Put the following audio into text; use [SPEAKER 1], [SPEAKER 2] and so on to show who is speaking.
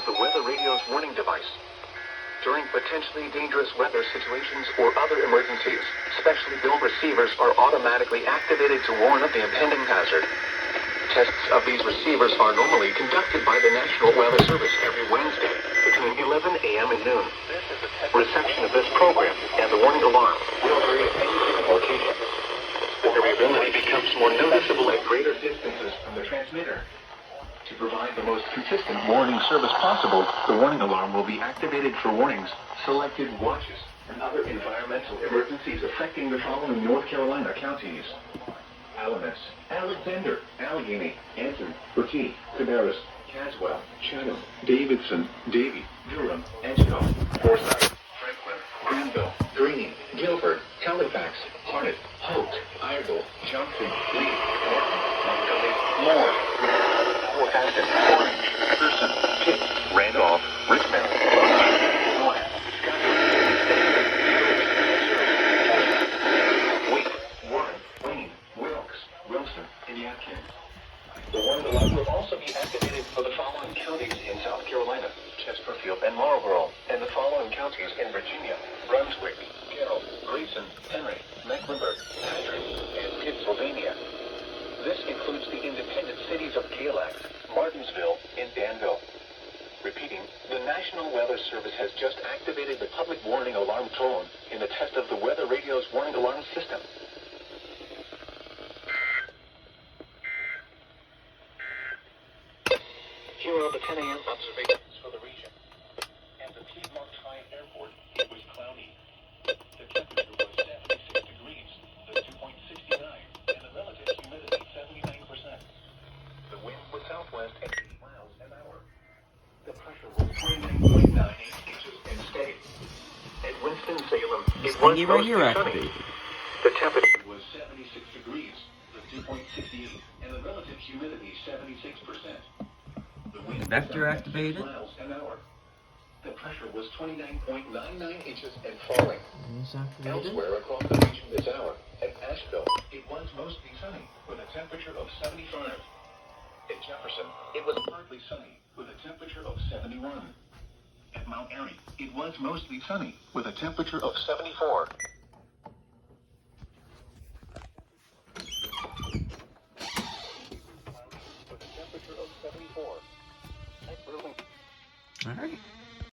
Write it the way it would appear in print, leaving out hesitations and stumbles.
[SPEAKER 1] the weather radio's warning device. During potentially dangerous weather situations or other emergencies, specially built receivers are automatically activated to warn of the impending hazard. Tests of these receivers are normally conducted by the National Weather Service every Wednesday between 11 a.m. and noon. Reception of this program and the warning alarm will vary at any given location. The variability becomes more noticeable at greater distances from the transmitter. To provide the most consistent warning service possible, the warning alarm will be activated for warnings, selected watches, and other environmental emergencies affecting the following North Carolina counties: Alamance, Alexander, Allegheny, Anson, Bertie, Cabarrus, Caswell, Chatham, Davidson, Davie, Durham, Edgecombe, Forsyth, Franklin, Granville, Greene, Guilford, Halifax, Harnett, Holt, Iredell, Johnson, Lee, Norton, Montgomery, Moore, Fort Hampton, Orange, Pearson, Pitt, Randolph, Richmond, Warren, Wheat, Warren, Wayne, Wilkes, Wilson, and Yadkin. The warning alarm will also be activated for the following counties in South Carolina: Chesterfield and Marlborough, and the following counties in Virginia: Brunswick, Carroll, Grayson, Henry, Mecklenburg, Patrick, and Pennsylvania. This includes the independent cities of Galax, Martinsville, and Danville. Repeating, the National Weather Service has just activated the public warning alarm tone in the test of the weather radio's warning alarm system. Here are the 10 a.m. observations for the region. At the Piedmont High Airport, it was cloudy. The temperature was 76 degrees, the dew point 69, and the relative humidity 79%. The wind was southwest at 80 miles an hour. The pressure was 29.98 inches and steady. At Winston-Salem, it was mostly sunny. The temperature was 76 degrees, the dew point 68, and the relative humidity 76%.
[SPEAKER 2] Vector activated.
[SPEAKER 1] Miles an hour. The pressure was 29.99 inches and falling. Elsewhere across the region this hour, at Asheville, it was mostly sunny with a temperature of 75. At Jefferson, it was partly sunny with a temperature of 71. At Mount Airy, it was mostly sunny with a temperature of 74. With a temperature of 74.
[SPEAKER 2] All right.